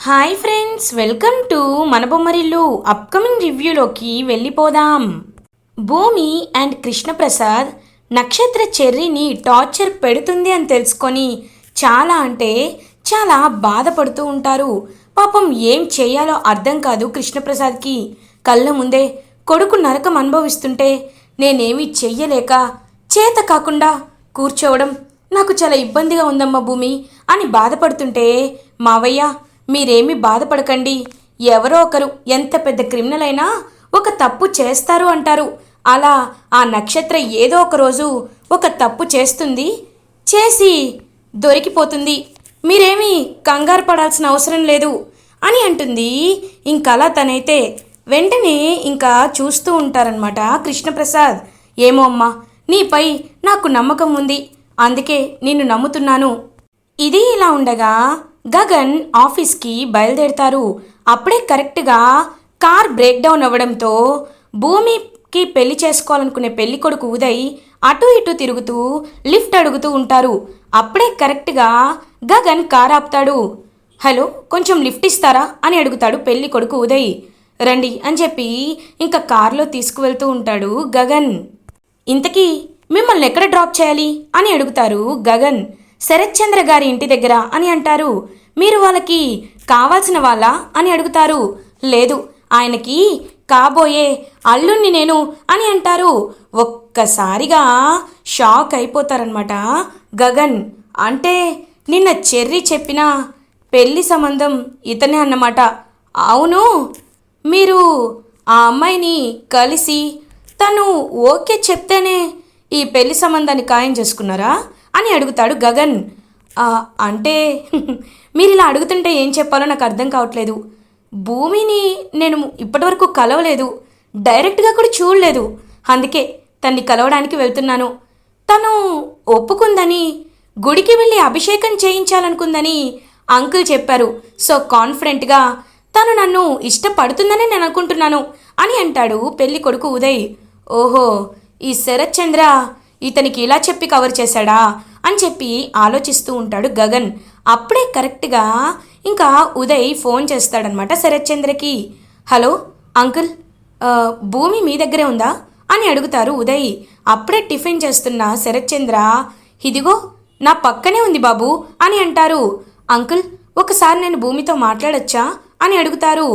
Hi friends, welcome to మన Bommarillu. Upcoming రివ్యూలోకి వెళ్ళిపోదాం. భూమి అండ్ కృష్ణప్రసాద్ నక్షత్ర చెర్రీని టార్చర్ పెడుతుంది అని తెలుసుకొని చాలా అంటే చాలా బాధపడుతూ ఉంటారు. పాపం ఏం చేయాలో అర్థం కాదు కృష్ణప్రసాద్కి. కళ్ళ ముందే కొడుకు నరకం అనుభవిస్తుంటే నేనేమీ చెయ్యలేక చేత కాకుండా కూర్చోవడం నాకు చాలా ఇబ్బందిగా ఉందమ్మా భూమి అని బాధపడుతుంటే, మావయ్య మీరేమీ బాధపడకండి, ఎవరో ఒకరు ఎంత పెద్ద క్రిమినల్ అయినా ఒక తప్పు చేస్తారు అంటారు. అలా ఆ నక్షత్ర ఏదో ఒక రోజు ఒక తప్పు చేస్తుంది, చేసి దొరికిపోతుంది. మీరేమీ కంగారు పడాల్సిన అవసరం లేదు అని అంటుంది. ఇంకలా తనైతే వెంటనే ఇంకా చూస్తూ ఉంటారనమాట కృష్ణప్రసాద్. ఏమో అమ్మా, నీపై నాకు నమ్మకం ఉంది, అందుకే నిన్ను నమ్ముతున్నాను. ఇది ఇలా ఉండగా గగన్ ఆఫీస్కి బయలుదేరతారు. అప్పుడే కరెక్ట్గా కార్ బ్రేక్ డౌన్ అవ్వడంతో భూమికి పెళ్లి చేసుకోవాలనుకునే పెళ్లి కొడుకు ఉదయ్ అటు ఇటు తిరుగుతూ లిఫ్ట్ అడుగుతూ ఉంటారు. అప్పుడే కరెక్ట్గా గగన్ కార్ ఆపుతాడు. హలో, కొంచెం లిఫ్ట్ ఇస్తారా అని అడుగుతాడు పెళ్లి కొడుకు ఉదయ్. రండి అని చెప్పి ఇంకా కార్లో తీసుకువెళ్తూ ఉంటాడు గగన్. ఇంతకీ మిమ్మల్ని ఎక్కడ డ్రాప్ చేయాలి అని అడుగుతారు గగన్. శరత్ చంద్ర గారి ఇంటి దగ్గర అని అంటారు. మీరు వాళ్ళకి కావాల్సిన వాళ్ళ అని అడుగుతారు. లేదు, ఆయనకి కాబోయే అల్లుణ్ణి నేను అని అంటారు. ఒక్కసారిగా షాక్ అయిపోతారనమాట గగన్. అంటే నిన్న చెర్రీ చెప్పిన పెళ్లి సంబంధం ఇతనే అన్నమాట. అవును, మీరు ఆ అమ్మాయిని కలిసి తను ఓకే చెప్తేనే ఈ పెళ్లి సంబంధాన్ని ఖాయం చేసుకున్నారా అని అడుగుతాడు గగన్. అంటే మీరు ఇలా అడుగుతుంటే ఏం చెప్పాలో నాకు అర్థం కావట్లేదు. భూమిని నేను ఇప్పటివరకు కలవలేదు, డైరెక్ట్గా కూడా చూడలేదు, అందుకే తన్ని కలవడానికి వెళ్తున్నాను. తను ఒప్పుకుందని, గుడికి వెళ్ళి అభిషేకం చేయించాలనుకుందని అంకుల్ చెప్పారు. సో కాన్ఫిడెంట్గా తను నన్ను ఇష్టపడుతుందని నేను అనుకుంటున్నాను అని అంటాడు పెళ్లి కొడుకు ఉదయ్. ఓహో, ఈ శరత్ చంద్ర ఇతనికి ఇలా చెప్పి కవర్ చేశాడా అని చెప్పి ఆలోచిస్తూ ఉంటాడు గగన్. అప్పుడే కరెక్ట్గా ఇంకా ఉదయ్ ఫోన్ చేస్తాడనమాట శరత్ చంద్రకి. హలో అంకుల్, భూమి మీ దగ్గరే ఉందా అని అడుగుతారు ఉదయ్. అప్పుడే టిఫిన్ చేస్తున్న శరత్ చంద్ర, ఇదిగో నా పక్కనే ఉంది బాబు అని అంటారు. అంకుల్, ఒకసారి నేను భూమితో మాట్లాడొచ్చా అని అడుగుతారు.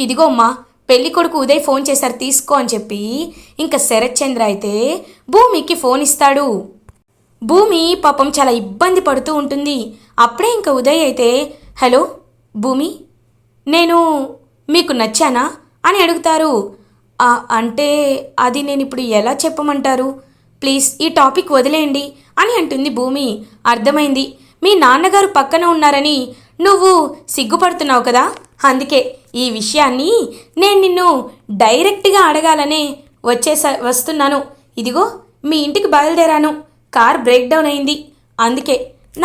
ఇదిగో అమ్మా, పెళ్లి కొడుకు ఉదయ్ ఫోన్ చేశారు, తీసుకో అని చెప్పి ఇంకా శరత్ చంద్ర అయితే భూమికి ఫోన్ ఇస్తాడు. భూమి పాపం చాలా ఇబ్బంది పడుతూ ఉంటుంది. అప్పుడే ఇంకా ఉదయ్ అయితే, హలో భూమి, నేను మీకు నచ్చానా అని అడుగుతారు. అంటే అది నేను ఇప్పుడు ఎలా చెప్పమంటారు, ప్లీజ్ ఈ టాపిక్ వదిలేయండి అని అంటుంది భూమి. అర్థమైంది, మీ నాన్నగారు పక్కన ఉన్నారని నువ్వు సిగ్గుపడుతున్నావు కదా, అందుకే ఈ విషయాన్ని నేను నిన్ను డైరెక్ట్గా అడగాలనే వస్తున్నాను. ఇదిగో మీ ఇంటికి బయలుదేరాను, కార్ బ్రేక్ డౌన్ అయింది, అందుకే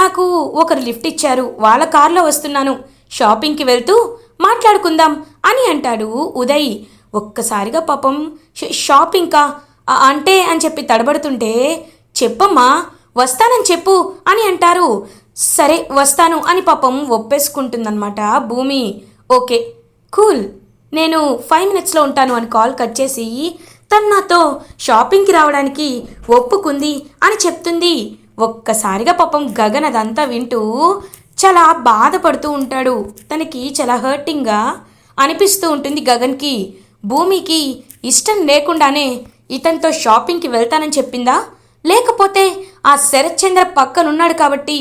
నాకు ఒకరు లిఫ్ట్ ఇచ్చారు, వాళ్ళ కార్లో వస్తున్నాను, షాపింగ్కి వెళ్తూ మాట్లాడుకుందాం అని అంటాడు ఉదయ్. ఒక్కసారిగా పాపం షాపింగ్కా అంటే అని చెప్పి తడబడుతుంటే, చెప్పమ్మా వస్తానని చెప్పు అని అంటారు. సరే వస్తాను అని పాపం ఒప్పేసుకుంటుందన్నమాట భూమి. ఓకే కూల్, నేను 5 minutesలో ఉంటాను అని కాల్ కట్ చేసి తను నాతో షాపింగ్కి రావడానికి ఒప్పుకుంది అని చెప్తుంది. ఒక్కసారిగా పాపం గగన్ అదంతా వింటూ చాలా బాధపడుతూ ఉంటాడు. తనకి చాలా హర్టింగ్గా అనిపిస్తూ ఉంటుంది గగన్కి. భూమికి ఇష్టం లేకుండానే ఇతనితో షాపింగ్కి వెళ్తానని చెప్పిందా, లేకపోతే ఆ శరత్ చంద్ర పక్కనున్నాడు కాబట్టి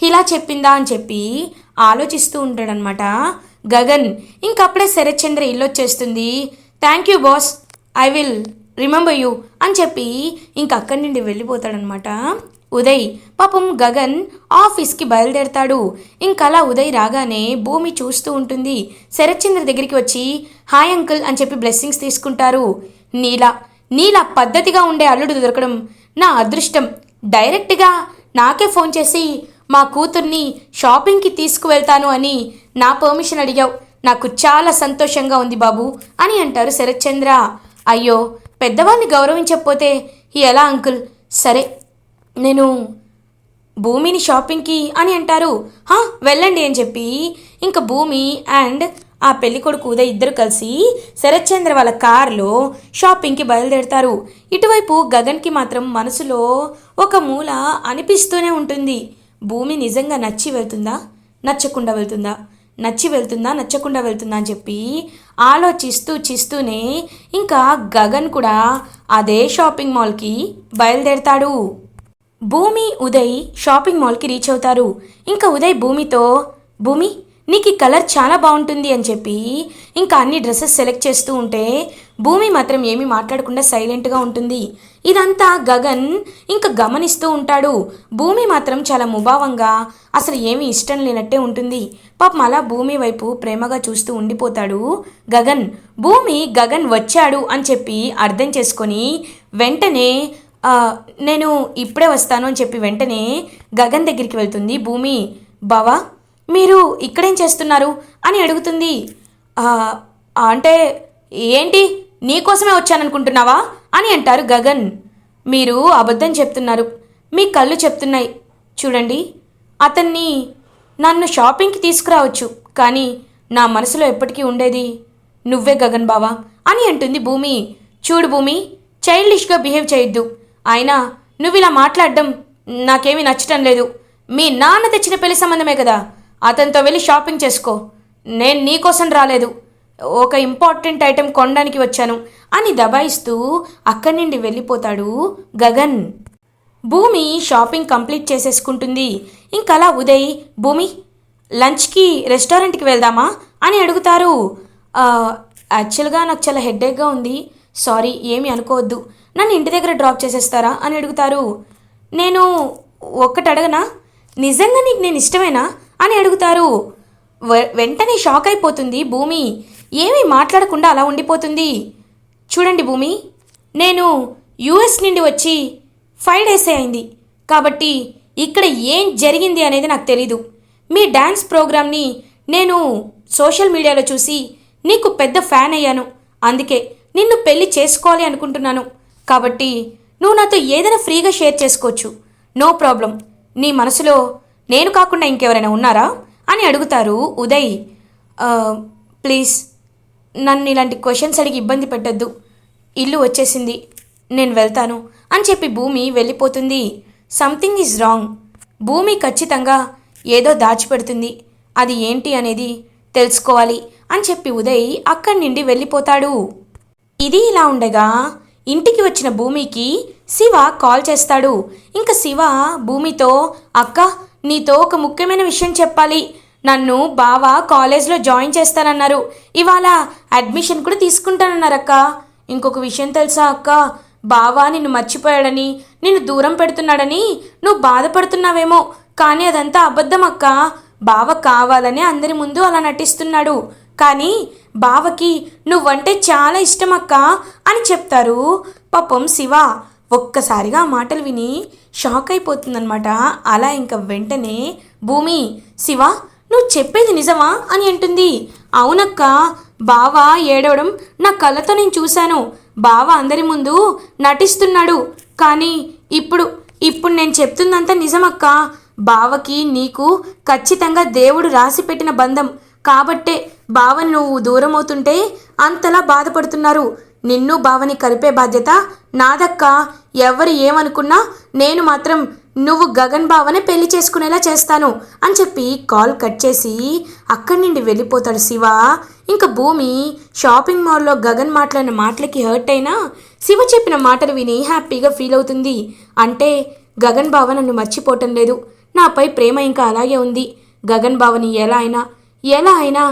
ఇలా చెప్పిందా అని చెప్పి ఆలోచిస్తూ ఉంటాడనమాట గగన్. ఇంకప్పుడే శరత్ చంద్ర ఇల్లు వచ్చేస్తుంది. Thank you boss, I will remember you అని చెప్పి ఇంక అక్కడి నుండి వెళ్ళిపోతాడనమాట ఉదయ్. పాపం గగన్ ఆఫీస్కి బయలుదేరతాడు. ఇంకలా ఉదయ్ రాగానే భూమి చూస్తూ ఉంటుంది. శరత్ చంద్ర దగ్గరికి వచ్చి హాయ్ అంకుల్ అని చెప్పి బ్లెస్సింగ్స్ తీసుకుంటారు. నీలా పద్ధతిగా ఉండే అల్లుడు దొరకడం నా అదృష్టం. డైరెక్ట్గా నాకే ఫోన్ చేసి మా కూతుర్ని షాపింగ్కి తీసుకువెళ్తాను అని నా పర్మిషన్ అడిగావు, నాకు చాలా సంతోషంగా ఉంది బాబు అని అంటారు శరత్ చంద్ర. అయ్యో, పెద్దవాళ్ళని గౌరవించకపోతే ఎలా అంకుల్, సరే నేను భూమిని షాపింగ్కి అని అంటారు. వెళ్ళండి అని చెప్పి ఇంకా భూమి అండ్ ఆ పెళ్ళికొడుకు ఉదయ్ ఇద్దరు కలిసి శరత్చంద్ర వాళ్ళ కారులో షాపింగ్కి బయలుదేరుతారు. ఇటువైపు గగన్కి మాత్రం మనసులో ఒక మూల అనిపిస్తూనే ఉంటుంది. భూమి నిజంగా నచ్చి వెళ్తుందా, నచ్చకుండా వెళ్తుందా, నచ్చి వెళ్తుందా, నచ్చకుండా వెళ్తుందా అని చెప్పి ఆలోచిస్తూనే ఇంకా గగన్ కూడా అదే షాపింగ్ మాల్కి బయలుదేరతాడు. భూమి ఉదయ్ షాపింగ్ మాల్కి రీచ్ అవుతారు. ఇంకా ఉదయ్ భూమితో, భూమి నీకు ఈ కలర్ చాలా బాగుంటుంది అని చెప్పి ఇంకా అన్ని డ్రెస్సెస్ సెలెక్ట్ చేస్తూ ఉంటే భూమి మాత్రం ఏమీ మాట్లాడకుండా సైలెంట్గా ఉంటుంది. ఇదంతా గగన్ ఇంకా గమనిస్తూ ఉంటాడు. భూమి మాత్రం చాలా ముభావంగా అసలు ఏమీ ఇష్టం లేనట్టే ఉంటుంది. పాపం అలా భూమి వైపు ప్రేమగా చూస్తూ ఉండిపోతాడు గగన్. భూమి గగన్ వచ్చాడు అని చెప్పి అర్థం చేసుకొని వెంటనే నేను ఇప్పుడే వస్తాను అని చెప్పి వెంటనే గగన్ దగ్గరికి వెళ్తుంది భూమి. బావా మీరు ఇక్కడేం చేస్తున్నారు అని అడుగుతుంది. అంటే ఏంటి నీకోసమే వచ్చాననుకుంటున్నావా అని అంటారు గగన్. మీరు అబద్ధం చెప్తున్నారు, మీ కళ్ళు చెప్తున్నాయి. చూడండి, అతన్ని నన్ను షాపింగ్కి తీసుకురావచ్చు, కానీ నా మనసులో ఎప్పటికీ ఉండేది నువ్వే గగన్ బావా అని అంటుంది భూమి. చూడు భూమి, చైల్డిష్గా బిహేవ్ చేయొద్దు. అయినా నువ్వు ఇలా మాట్లాడడం నాకేమీ నచ్చటం లేదు. మీ నాన్న తెచ్చిన పెళ్లి సంబంధమే కదా, అతనితో వెళ్ళి షాపింగ్ చేసుకో. నేను నీకోసం రాలేదు, ఒక ఇంపార్టెంట్ ఐటెం కొనడానికి వచ్చాను అని దబాయిస్తూ అక్కడి నుండి వెళ్ళిపోతాడు గగన్. భూమి షాపింగ్ కంప్లీట్ చేసేసుకుంటుంది. ఇంకలా ఉదయ్, భూమి లంచ్కి రెస్టారెంట్కి వెళ్దామా అని అడుగుతారు. యాక్చువల్గా నాకు చాలా హెడ్ఏక్గా ఉంది, సారీ ఏమీ అనుకోవద్దు, నన్ను ఇంటి దగ్గర డ్రాప్ చేసేస్తారా అని అడుగుతారు. నేను ఒక్కటి అడగనా, నిజంగా నీకు నేను ఇష్టమేనా అని అడుగుతారు. వెంటనే షాక్ అయిపోతుంది భూమి. ఏమీ మాట్లాడకుండా అలా ఉండిపోతుంది. చూడండి భూమి, నేను యుఎస్ నుండి వచ్చి 5 days అయింది, కాబట్టి ఇక్కడ ఏం జరిగింది అనేది నాకు తెలీదు. మీ డ్యాన్స్ ప్రోగ్రామ్ని నేను సోషల్ మీడియాలో చూసి నీకు పెద్ద ఫ్యాన్ అయ్యాను, అందుకే నిన్ను పెళ్లి చేసుకోవాలి అనుకుంటున్నాను. కాబట్టి నువ్వు నాతో ఏదైనా ఫ్రీగా షేర్ చేసుకోవచ్చు, నో ప్రాబ్లం. నీ మనసులో నేను కాకుండా ఇంకెవరైనా ఉన్నారా అని అడుగుతారు ఉదయ్. ప్లీజ్ నన్ను ఇలాంటి క్వశ్చన్స్ అడిగి ఇబ్బంది పెట్టద్దు, ఇల్లు వచ్చేసింది, నేను వెళ్తాను అని చెప్పి భూమి వెళ్ళిపోతుంది. Something is wrong. భూమి ఖచ్చితంగా ఏదో దాచిపెడుతుంది, అది ఏంటి అనేది తెలుసుకోవాలి అని చెప్పి ఉదయ్ అక్కడి నుండి వెళ్ళిపోతాడు. ఇది ఇలా ఉండగా ఇంటికి వచ్చిన భూమికి శివ కాల్ చేస్తాడు. ఇంకా శివ భూమితో, అక్క నీతో ఒక ముఖ్యమైన విషయం చెప్పాలి. నన్ను బావ కాలేజ్లో జాయిన్ చేస్తానన్నారు, ఇవాళ అడ్మిషన్ కూడా తీసుకుంటానన్నారక్క. ఇంకొక విషయం తెలుసా అక్క, బావ నిన్ను మర్చిపోయాడని, నిన్ను దూరం పెడుతున్నాడని నువ్వు బాధపడుతున్నావేమో, కానీ అదంతా అబద్ధం అక్క. బావ కావాలని అందరి ముందు అలా నటిస్తున్నాడు, కానీ బావకి నువ్వంటే చాలా ఇష్టం అక్క అని చెప్తారు. పాపం శివ ఒక్కసారిగా ఆ మాటలు విని షాక్ అయిపోతుందన్నమాట. అలా ఇంకా వెంటనే భూమి, శివ నువ్వు చెప్పేది నిజమా అని అంటుంది. అవునక్క, బావ ఏడవడం నా కళ్ళతో నేను చూశాను. బావ అందరి ముందు నటిస్తున్నాడు, కానీ ఇప్పుడు నేను చెప్తుందంతా నిజమక్క. బావకి నీకు ఖచ్చితంగా దేవుడు రాసి పెట్టిన బంధం కాబట్టే బావని నువ్వు దూరం అవుతుంటే అంతలా బాధపడుతున్నారు. నిన్ను బావని కలిపే బాధ్యత నాదక్క. ఎవరు ఏమనుకున్నా నేను మాత్రం నువ్వు గగన్ బావనే పెళ్లి చేసుకునేలా చేస్తాను అని చెప్పి కాల్ కట్ చేసి అక్కడి నుండి వెళ్ళిపోతాడు శివ. ఇంకా భూమి షాపింగ్ మాల్లో గగన్ మాట్లాడిన మాటలకి హర్ట్ అయినా శివ చెప్పిన మాటలు విని హ్యాపీగా ఫీల్ అవుతుంది. అంటే గగన్ బావ నన్ను మర్చిపోవటం లేదు, నాపై ప్రేమ ఇంకా అలాగే ఉంది. గగన్ బావని ఎలా అయినా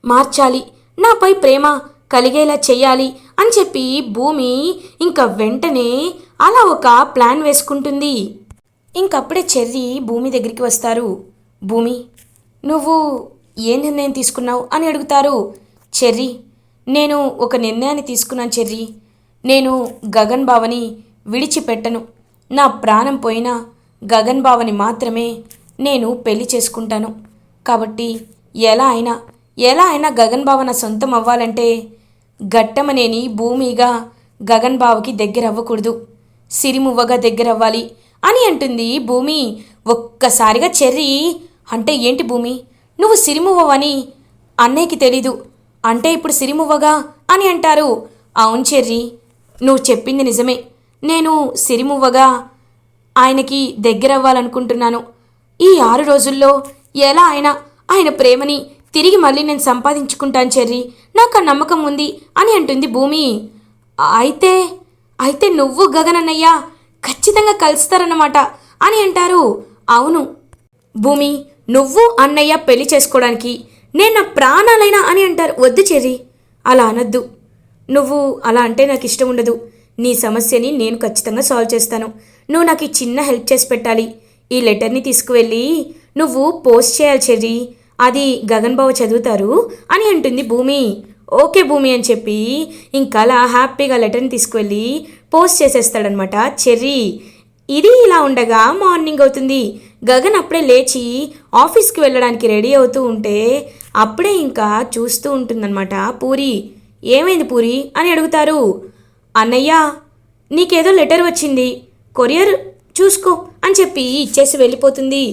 మార్చాలి, నాపై ప్రేమ కలిగేలా చెయ్యాలి అని చెప్పి భూమి ఇంకా వెంటనే అలా ఒక ప్లాన్ వేసుకుంటుంది. ఇంకప్పుడే చెర్రీ భూమి దగ్గరికి వస్తారు. భూమి నువ్వు ఏ నిర్ణయం తీసుకున్నావు అని అడుగుతారు. చెర్రీ నేను ఒక నిర్ణయాన్ని తీసుకున్నాను చెర్రీ, నేను గగన్ బావని విడిచిపెట్టను. నా ప్రాణం పోయినా గగన్ బావని మాత్రమే నేను పెళ్లి చేసుకుంటాను. కాబట్టి ఎలా అయినా గగన్ బావ నా సొంతం అవ్వాలంటే గట్టమనేని భూమిగా గగన్ బావకి దగ్గర అవ్వకూడదు, సిరిమువ్వగా దగ్గర అవ్వాలి అని అంటుంది భూమి. ఒక్కసారిగా చెర్రీ, అంటే ఏంటి భూమి, నువ్వు సిరిమువ్వవని అన్నయ్యకి తెలీదు. అంటే ఇప్పుడు సిరిమువ్వగా అని అంటారు. అవును చెర్రీ, నువ్వు చెప్పింది నిజమే. నేను సిరిమువ్వగా ఆయనకి దగ్గరవ్వాలనుకుంటున్నాను. ఈ 6 రోజుల్లో ఎలా అయినా ఆయన ప్రేమని తిరిగి మళ్ళీ నేను సంపాదించుకుంటాను చెర్రీ, నాకు ఆ నమ్మకం ఉంది అని అంటుంది భూమి. అయితే అయితే నువ్వు గగన్ అన్నయ్య ఖచ్చితంగా కలుస్తారన్నమాట అని అంటారు. అవును భూమి, నువ్వు అన్నయ్య పెళ్లి చేసుకోవడానికి నేను నా ప్రాణాలైనా అని అంటారు. వద్దు చెర్రీ, అలా అనొద్దు. నువ్వు అలా అంటే నాకు ఇష్టం ఉండదు. నీ సమస్యని నేను ఖచ్చితంగా సాల్వ్ చేస్తాను. నువ్వు నాకు ఈ చిన్న హెల్ప్ చేసి పెట్టాలి. ఈ లెటర్ని తీసుకువెళ్ళి నువ్వు పోస్ట్ చేయాలి చెర్రీ, అది గగన్ బావ చదువుతారు అని అంటుంది భూమి. ఓకే భూమి అని చెప్పి ఇంకా అలా హ్యాపీగా లెటర్ని తీసుకువెళ్ళి పోస్ట్ చేసేస్తాడనమాట చెర్రీ. ఇది ఇలా ఉండగా మార్నింగ్ అవుతుంది. గగన్ అప్పుడే లేచి ఆఫీస్కి వెళ్ళడానికి రెడీ అవుతూ ఉంటే అప్పుడే ఇంకా చూస్తూ ఉంటుందన్నమాట పూరి. ఏమైంది పూరి అని అడుగుతారు. అన్నయ్య, నీకేదో లెటర్ వచ్చింది, కొరియర్ చూసుకో అని చెప్పి ఇచ్చేసి వెళ్ళిపోతుంది.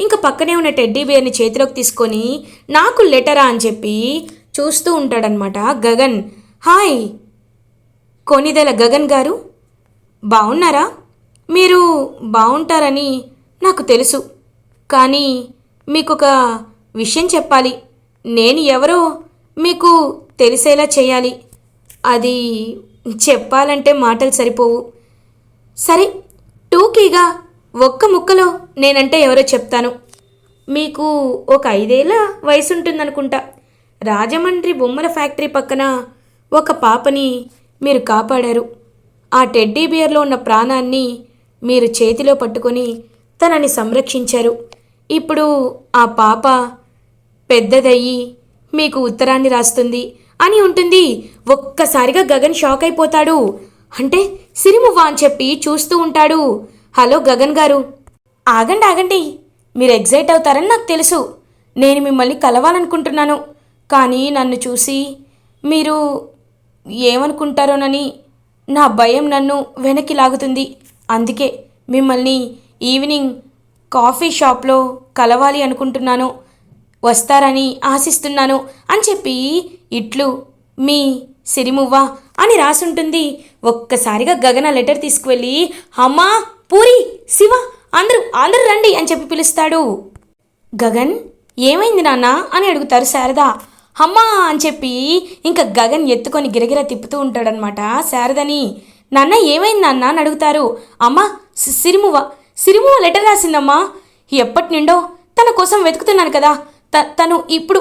ఇంకా పక్కనే ఉన్న టెడ్డీ బేర్ని చేతిలోకి తీసుకొని నాకు లెటరా అని చెప్పి చూస్తూ ఉంటాడనమాట గగన్. హాయ్ కొనిదెల గగన్ గారు, బాగున్నారా? మీరు బాగుంటారని నాకు తెలుసు, కానీ మీకొక విషయం చెప్పాలి. నేను ఎవరో మీకు తెలిసేలా చేయాలి. అది చెప్పాలంటే మాటలు సరిపోవు. సరే, టూకీగా ఒక్క ముక్కలో నేనంటే ఎవరో చెప్తాను. మీకు ఒక 5 ఏళ్ల వయసు ఉంటుందనుకుంటా. రాజమండ్రి బొమ్మల ఫ్యాక్టరీ పక్కన ఒక పాపని మీరు కాపాడారు. ఆ టెడ్డీ బియర్లో ఉన్న ప్రాణాన్ని మీరు చేతిలో పట్టుకొని తనని సంరక్షించారు. ఇప్పుడు ఆ పాప పెద్దదయ్యి మీకు ఉత్తరాన్ని రాస్తుంది అని ఉంటుంది. ఒక్కసారిగా గగన్ షాక్ అయిపోతాడు. అంటే సిరిమువ్వ అని చెప్పి చూస్తూ ఉంటాడు. హలో గగన్ గారు, ఆగండి ఆగండి, మీరు ఎగ్జైట్ అవుతారని నాకు తెలుసు. నేను మిమ్మల్ని కలవాలనుకుంటున్నాను. కానీ నన్ను చూసి మీరు ఏమనుకుంటారోనని నా భయం నన్ను వెనక్కి లాగుతుంది. అందుకే మిమ్మల్ని ఈవినింగ్ కాఫీ షాప్లో కలవాలి అనుకుంటున్నాను. వస్తారని ఆశిస్తున్నాను అని చెప్పి ఇట్లు మీ సిరిమువ్వ అని రాసుంటుంది. ఒక్కసారిగా గగన లెటర్ తీసుకువెళ్ళి అమ్మా, పూరి, శివ అందరూ రండి అని చెప్పి పిలుస్తాడు. గగన్, ఏమైంది నాన్న అని అడుగుతారు శారద. అమ్మా అని చెప్పి ఇంకా గగన్ ఎత్తుకొని గిరగిర తిప్పుతూ ఉంటాడనమాట శారదని. నాన్న ఏమైంది నాన్న అని అడుగుతారు. అమ్మా, సిరిమువ్వ లెటర్ రాసిందమ్మా. ఎప్పటి నుండో తన కోసం వెతుకుతున్నాను కదా, తను ఇప్పుడు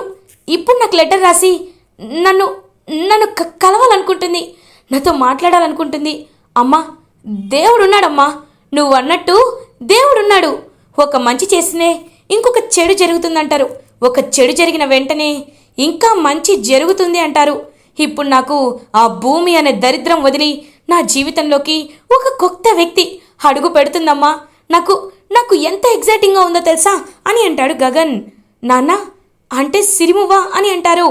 నాకు లెటర్ రాసి నన్ను కలవాలనుకుంటుంది, నాతో మాట్లాడాలనుకుంటుంది. అమ్మా, దేవుడున్నాడమ్మా, నువ్వు అన్నట్టు దేవుడున్నాడు. ఒక మంచి చేసినే ఇంకొక చెడు జరుగుతుందంటారు. ఒక చెడు జరిగిన వెంటనే ఇంకా మంచి జరుగుతుంది అంటారు. ఇప్పుడు నాకు ఆ భూమి అనే దరిద్రం వదిలి నా జీవితంలోకి ఒక కొత్త వ్యక్తి అడుగు పెడుతుందమ్మా. నాకు ఎంత ఎగ్జైటింగ్గా ఉందో తెలుసా అని అంటాడు గగన్. నాన్న, అంటే సిరిమువ్వ అని అంటారు.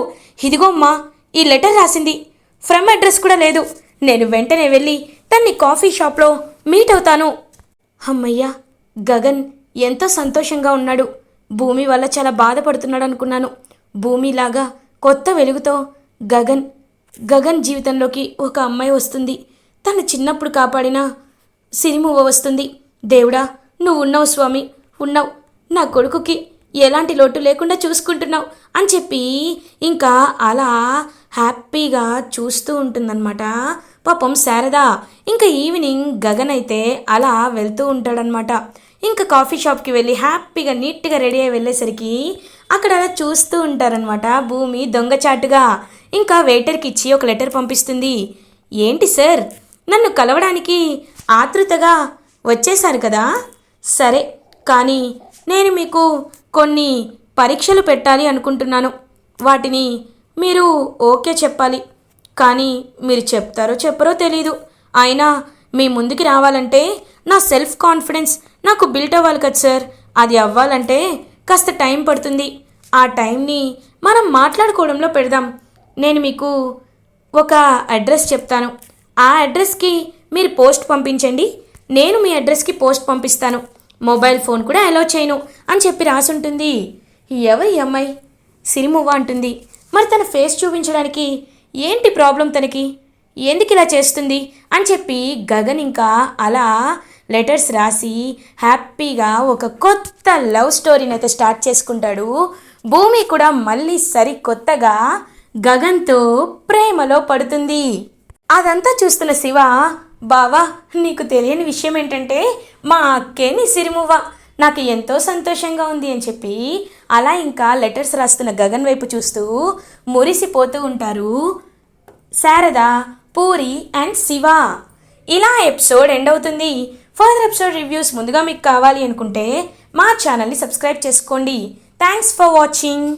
ఇదిగోమ్మా, ఈ లెటర్ రాసింది. ఫ్రమ్ అడ్రస్ కూడా లేదు. నేను వెంటనే వెళ్ళి తన్ని కాఫీ షాప్లో మీట్ అవుతాను. అమ్మయ్యా, గగన్ ఎంతో సంతోషంగా ఉన్నాడు. భూమి వల్ల చాలా బాధపడుతున్నాడు అనుకున్నాను. భూమిలాగా కొత్త వెలుగుతో గగన్ జీవితంలోకి ఒక అమ్మాయి వస్తుంది. తను చిన్నప్పుడు కాపాడిన సిరిమువ్వ వస్తుంది. దేవుడా, నువ్వు ఉన్నావు స్వామి, ఉన్నావు. నా కొడుకుకి ఎలాంటి లోటు లేకుండా చూసుకుంటున్నావు అని చెప్పి ఇంకా అలా హ్యాపీగా చూస్తూ ఉంటుందన్నమాట పాపం శారద. ఇంకా ఈవినింగ్ గగన్ అయితే అలా వెళ్తూ ఉంటాడనమాట. ఇంకా కాఫీ షాప్కి వెళ్ళి హ్యాపీగా నీట్గా రెడీ అయ్యి వెళ్ళేసరికి అక్కడ అలా చూస్తూ ఉంటారనమాట భూమి దొంగచాటుగా. ఇంకా వెయిటర్కి ఇచ్చి ఒక లెటర్ పంపిస్తుంది. ఏంటి సార్, నన్ను కలవడానికి ఆతృతగా వచ్చేశారు కదా? సరే, కానీ నేను మీకు కొన్ని పరీక్షలు పెట్టాలి అనుకుంటున్నాను. వాటిని మీరు ఓకే చెప్పాలి. కానీ మీరు చెప్తారో చెప్పరో తెలీదు. అయినా మీ ముందుకి రావాలంటే నా సెల్ఫ్ కాన్ఫిడెన్స్ నాకు బిల్ట్ అవ్వాలి కదా సార్. అది అవ్వాలంటే కాస్త టైం పడుతుంది. ఆ టైంని మనం మాట్లాడుకోవడంలో పెడదాం. నేను మీకు ఒక అడ్రస్ చెప్తాను. ఆ అడ్రస్కి మీరు పోస్ట్ పంపించండి. నేను మీ అడ్రస్కి పోస్ట్ పంపిస్తాను. మొబైల్ ఫోన్ కూడా అలౌ చేయను అని చెప్పి రాసుంటుంది. ఎవరి అమ్మాయి సిరిమువ్వ అంటుంది, మరి తన ఫేస్ చూపించడానికి ఏంటి ప్రాబ్లం తనకి, ఎందుకు ఇలా చేస్తుంది అని చెప్పి గగన్ ఇంకా అలా లెటర్స్ రాసి హ్యాపీగా ఒక కొత్త లవ్ స్టోరీని అయితే స్టార్ట్ చేసుకుంటాడు. భూమి కూడా మళ్ళీ సరికొత్తగా గగన్తో ప్రేమలో పడుతుంది. అదంతా చూస్తున్న శివ, బావా నీకు తెలియని విషయం ఏంటంటే మా అక్కే నీ సిరిమువ్వ, నాకు ఎంతో సంతోషంగా ఉంది అని చెప్పి అలా ఇంకా లెటర్స్ రాస్తున్న గగన్ వైపు చూస్తూ మురిసిపోతూ ఉంటారు శారద, పూరి అండ్ శివ. ఇలా ఎపిసోడ్ ఎండ్ అవుతుంది. ఫర్దర్ ఎపిసోడ్ రివ్యూస్ ముందుగా మీకు కావాలి అనుకుంటే మా ఛానల్ని సబ్స్క్రైబ్ చేసుకోండి. Thanks for watching.